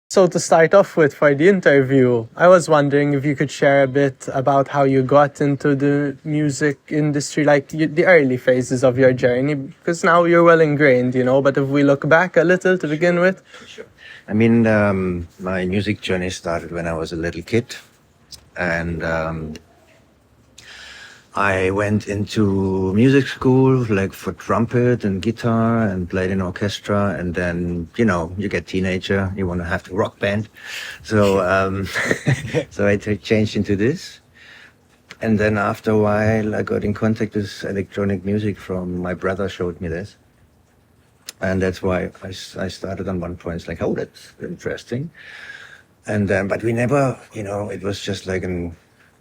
So to start off with for the interview, I was wondering if you could share a bit about how you got into the music industry, like the early phases of your journey, because now you're well ingrained, but if we look back a little to begin with. Sure. I mean, my music journey started when I was a little kid, and I went into music school, like for trumpet and guitar, and played in orchestra. And then, you get teenager, you want to have the rock band. So, so I changed into this. And then after a while, I got in contact with electronic music from my brother showed me this. And that's why I started on one point. It's like, oh, that's interesting. And then, but we never, it was just like an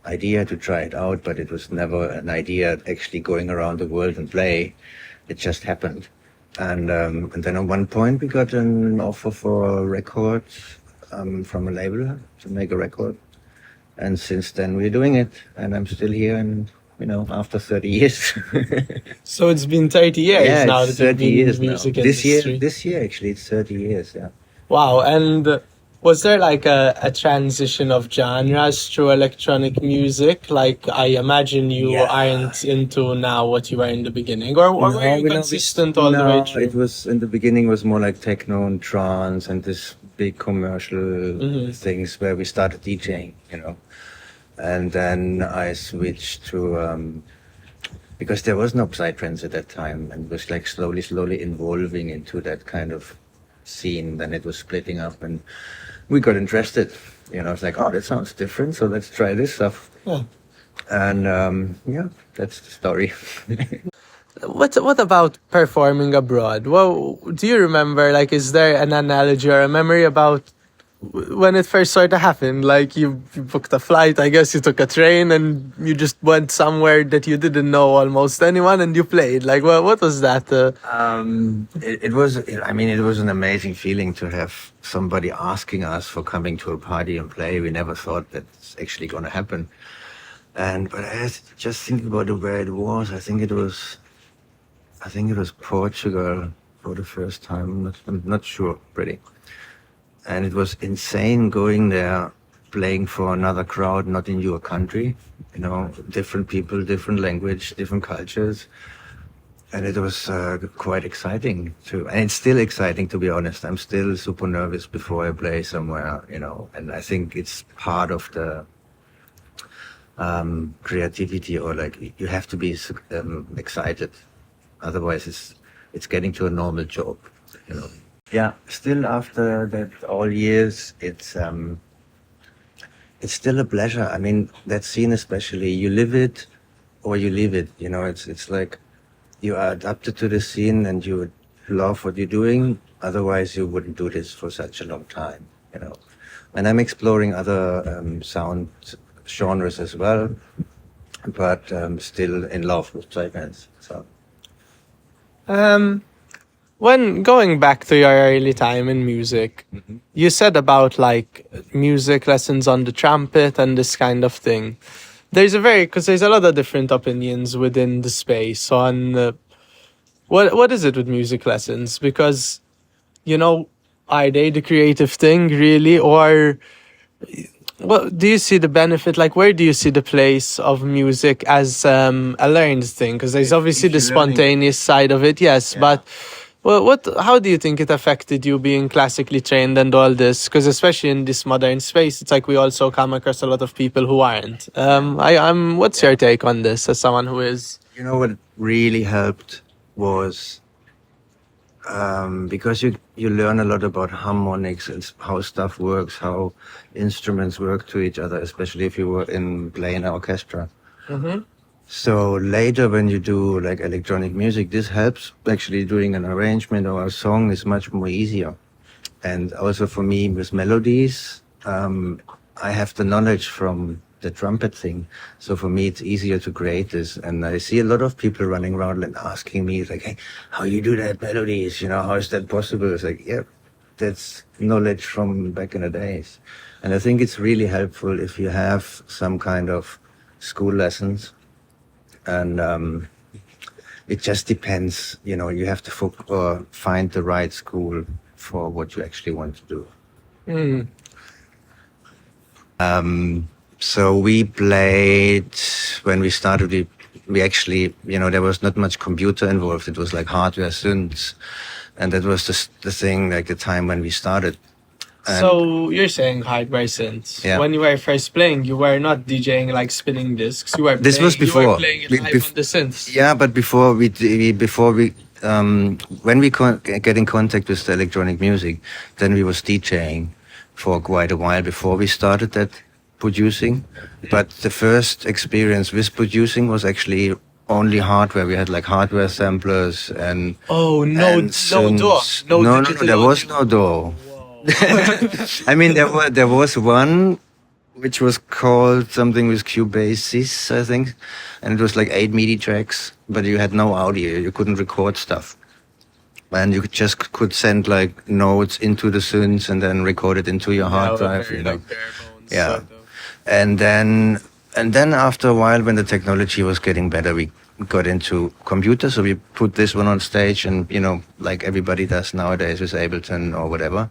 idea to try it out, but it was never an idea actually going around the world and play. It just happened. And then at one point we got an offer for a record from a label to make a record. And since then we're doing it, and I'm still here, and after 30 years. So it's been 30 years yeah, now it's that you've 30 been in years the music now. industry. This year actually, it's 30 years, yeah. Wow, and was there like a transition of genres through electronic music? Like, I imagine you aren't into now what you were in the beginning, or were you consistent all the way through? It was, in the beginning was more like techno and trance and this big commercial things where we started DJing, And then I switched to, because there was no psytrance at that time, and it was like slowly evolving into that kind of scene. Then it was splitting up, and we got interested. It's like, oh, that sounds different, so let's try this stuff. Yeah. And that's the story. What about performing abroad? Well, do you remember, like, is there an analogy or a memory about when it first sort of happened? Like, you booked a flight, I guess you took a train, and you just went somewhere that you didn't know almost anyone, and you played. Like, what was that? It was an amazing feeling to have somebody asking us for coming to a party and play. We never thought that's actually going to happen. But I just think about where it was. I think it was Portugal for the first time. I'm not sure, really. And it was insane going there, playing for another crowd, not in your country, different people, different language, different cultures. And it was quite exciting too. And it's still exciting, to be honest. I'm still super nervous before I play somewhere, and I think it's part of the creativity, or like you have to be excited. Otherwise it's getting to a normal job, Yeah, still after that all years, it's still a pleasure. I mean, that scene especially, you live it or you leave it. It's like you are adapted to the scene and you love what you're doing. Otherwise, you wouldn't do this for such a long time. And I'm exploring other sound genres as well, but still in love with psytrance. So. When going back to your early time in music, you said about like music lessons on the trumpet and this kind of thing. There's a lot of different opinions within the space on what is it with music lessons? Because, are they the creative thing really, or do you see the benefit? Like, where do you see the place of music as a learned thing? Because there's obviously the spontaneous side of it, yes, but. Well, how do you think it affected you being classically trained and all this? Because especially in this modern space, it's like we also come across a lot of people who aren't. What's your take on this as someone who is? What really helped was because you learn a lot about harmonics and how stuff works, how instruments work to each other, especially if you were playing an orchestra. Mm-hmm. So later when you do like electronic music, this helps. Actually doing an arrangement or a song is much more easier. And also for me with melodies, I have the knowledge from the trumpet thing. So for me, it's easier to create this. And I see a lot of people running around and asking me like, hey, how you do that melodies? How is that possible? It's like, yeah, that's knowledge from back in the days. And I think it's really helpful if you have some kind of school lessons. And it just depends, you have to find the right school for what you actually want to do. Mm. So we played when we started. We actually, there was not much computer involved. It was like hardware synths, and that was the thing, like the time when we started. And So you're saying hardware synths. Yeah. When you were first playing, you were not DJing like spinning discs. You were This playing, was You were before. playing it Be- live bef- on the synths. Yeah, but before we when we get in contact with the electronic music, then we was DJing for quite a while before we started that producing. But the first experience with producing was actually only hardware. We had like hardware samplers and Oh no, and no synths. DAW, no no, digital there was audio. no DAW. I mean, there was one which was called something with Cubasis, I think, and it was like 8 MIDI tracks, but you had no audio. You couldn't record stuff, and you could send like notes into the synths and then record it into your hard drive. Very, like bare bones. Yeah. Sort of. And then after a while, when the technology was getting better, we got into computers. So we put this one on stage, and like everybody does nowadays with Ableton or whatever.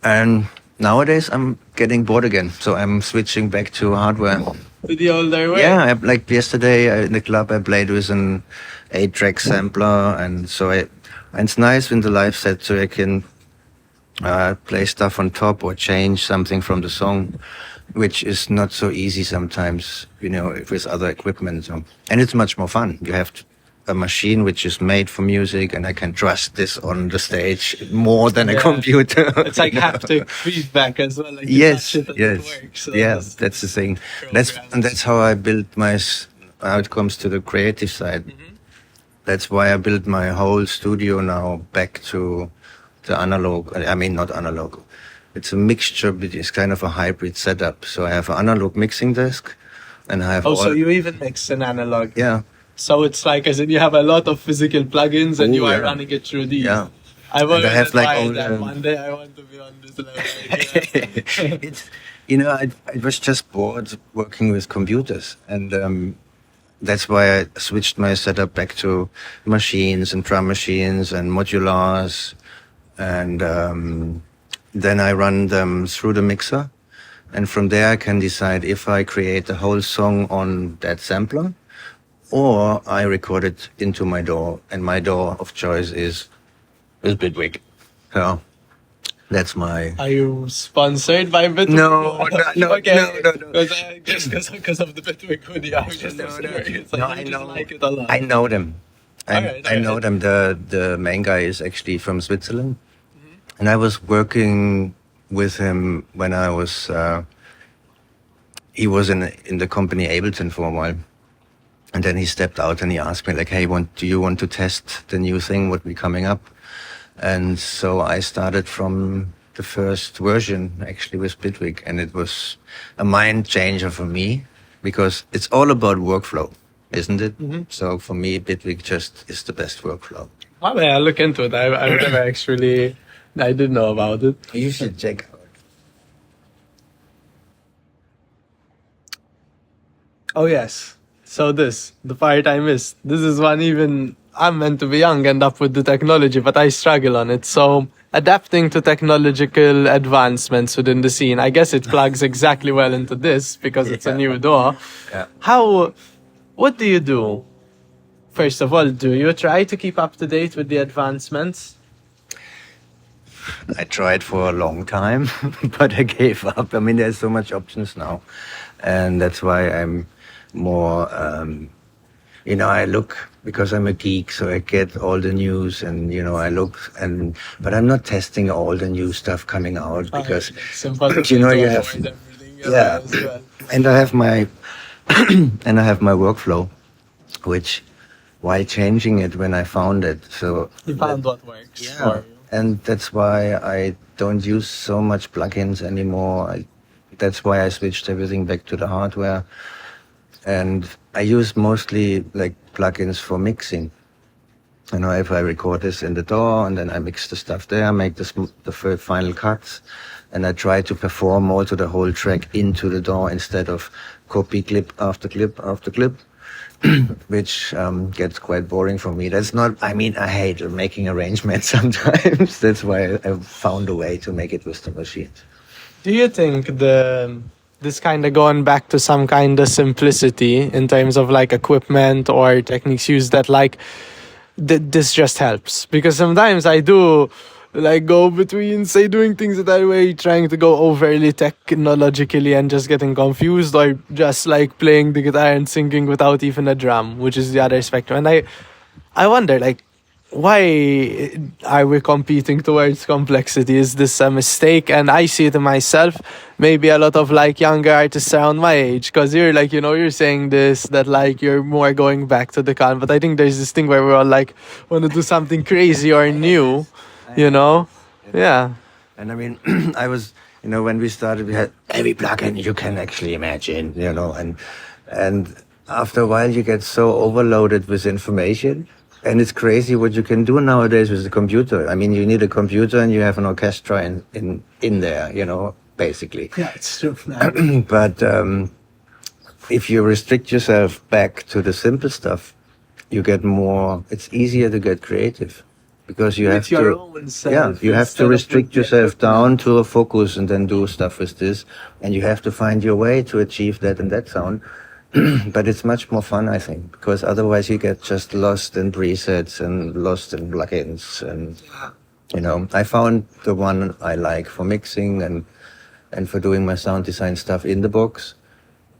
And nowadays, I'm getting bored again, so I'm switching back to hardware. To the older way. Yeah, like yesterday in the club, I played with an 8-track sampler, and and it's nice in the live set, so I can play stuff on top or change something from the song, which is not so easy sometimes, with other equipment. So, and it's much more fun. You have a machine which is made for music, and I can trust this on the stage more than a Yeah. computer. It's like haptic feedback as well. Like you Yes, touch it and yes, it works. So yeah. it's That's the thing. programmed. That's how I built how it comes to the creative side. That's why I built my whole studio now back to the analog. I mean, not analog. It's a mixture, but it's kind of a hybrid setup. So I have an analog mixing desk, and I have Oh, so you even mix an analog. yeah. So it's like as in you have a lot of physical plugins and Oh, you are yeah. running it through these. Yeah. I've And I always have, like, admired all that. the- One day I want to be on this level. Yeah. It's I was just bored working with computers, and that's why I switched my setup back to machines and drum machines and modulars, and then I run them through the mixer, and from there I can decide if I create the whole song on that sampler, or I record it into my DAW, and my DAW of choice is Bitwig. So that's my. Are you sponsored by Bitwig? No, no, Okay. no. Because of the Bitwig hoodie, I was just curious. Like, No, you I just know. like it a lot. I know them. Alright, I know alright. them. The main guy is actually from Switzerland, and I was working with him when I was. He was in the company Ableton for a while, and then he stepped out and he asked me like, "Hey, do you want to test the new thing? What be coming up?" And so I started from the first version actually with Bitwig, and it was a mind changer for me because it's all about workflow, isn't it? So for me, Bitwig just is the best workflow. Oh, man, I'll look into it. I've never actually. I didn't know about it. You should check out. Oh yes. So the part I missed. This is one even I'm meant to be young, end up with the technology, but I struggle on it. So adapting to technological advancements within the scene, I guess it plugs exactly well into this because it's a new DAW. Yeah. What do you do? First of all, do you try to keep up to date with the advancements? I tried for a long time, but I gave up. I mean, there's so much options now, and that's why I'm more. I look because I'm a geek, so I get all the news, and I look, but I'm not testing all the new stuff coming out because It's impossible you to have avoid everything yeah, as well. and I have my and I have my workflow, which while changing it when I found it, so You found what works Yeah. for you. And that's why I don't use so much plugins anymore. That's why I switched everything back to the hardware. And I use mostly like plugins for mixing. If I record this in the DAW and then I mix the stuff there, make the final cuts, and I try to perform also the whole track into the DAW instead of copy clip after clip after clip. which gets quite boring for me. That's not, I mean, I hate making arrangements sometimes. That's why I found a way to make it with the machines. Do you think this kind of going back to some kind of simplicity in terms of like equipment or techniques used that like this just helps? Because sometimes I do like go between say doing things that are way trying to go overly technologically and just getting confused, or just like playing the guitar and singing without even a drum, which is the other spectrum. And I wonder like, why are we competing towards complexity? Is this a mistake? And I see it in myself, maybe a lot of like younger artists around my age, because you're like, you know, you're saying this, that like you're more going back to the calm, but I think there's this thing where we're all like want to do something crazy or new, you know? Yeah. And I mean, I was, you know, when we started, we had every plugin you can actually imagine, you know, and after a while you get so overloaded with information. And it's crazy what you can do nowadays with the computer. I mean, you need a computer and you have an orchestra in there, you know, basically. Yeah, it's true. But if you restrict yourself back to the simple stuff, you get more, it's easier to get creative. Because you have to, you have to restrict yourself down to a focus and then do stuff with this. And you have to find your way to achieve that and that sound. But it's much more fun, I think, because otherwise you get just lost in presets and lost in plugins. And, you know, I found the one I like for mixing and for doing my sound design stuff in the box.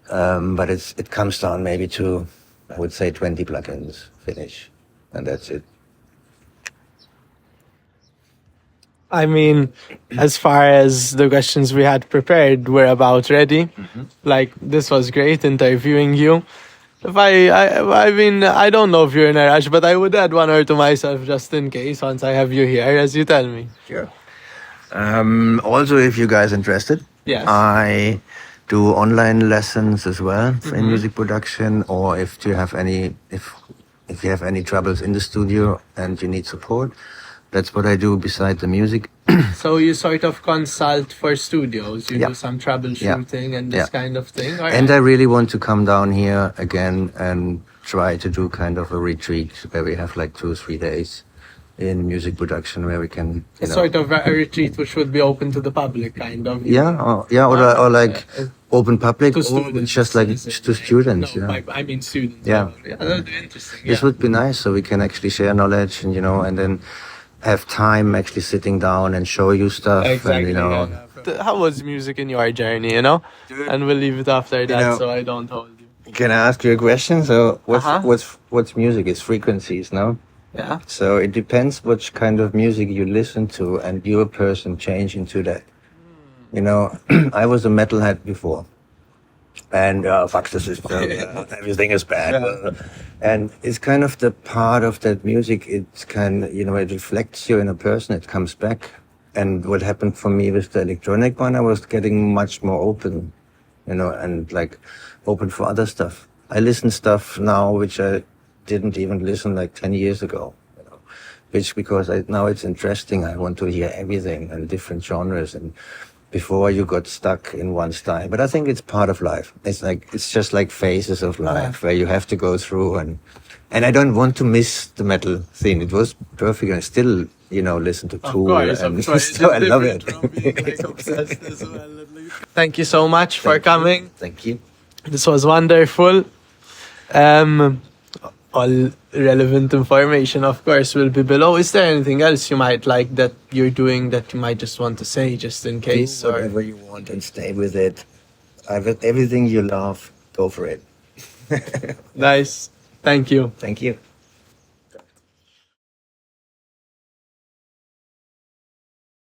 But it comes down maybe to, I would say, 20 plugins finish. And that's it. I mean, as far as the questions we had prepared were about ready. Like, this was great interviewing you. If I mean, I don't know if you're in a rush, but I would add one or two myself just in case once I have you here, as you tell me. Sure. Also, if you guys interested, Yes. I do online lessons as well in music production, or if you have any troubles in the studio and you need support. That's what I do beside the music. So you sort of consult for studios, you Yeah. do some troubleshooting and this kind of thing? Or And I really want to come down here again and try to do kind of a retreat where we have like 2-3 days in music production where we can, you know. sort of a retreat which would be open to the public, kind of. Or like open public, To or students, just like to students. No, Yeah. I mean students. Yeah. Yeah, that would be interesting. This would be nice, so we can actually share knowledge and, you know, and then have time actually sitting down and show you stuff. Exactly. And, you know, How was music in your journey, you know? And we'll leave it after that, know- so I don't hold you. can I ask you a question? So Uh-huh. what's music? It's frequencies, no? Yeah. So it depends which kind of music you listen to and you're a person change into that. You know, I was a metalhead before. And fuck the system, everything is bad. And it's kind of the part of that music, it's kind of, you know, it reflects you in a person, it comes back. And what happened for me with the electronic one, I was getting much more open, you know, and like open for other stuff. I listen stuff now which I didn't even listen like 10 years ago, you know, which because now it's interesting. I want to hear everything and different genres, and before you got stuck in one style. But I think it's part of life. It's just like phases of life where you have to go through, and I don't want to miss the metal thing. It was perfect. I still, you know, listen to Tool, and so I love it. Thank you so much for coming. Thank you. This was wonderful. All relevant information, of course, will be below. Is there anything else you might like that you're doing that you might just want to say, just in case? Do whatever you want and stay with it. Everything you love, go for it. Nice. Thank you. Thank you.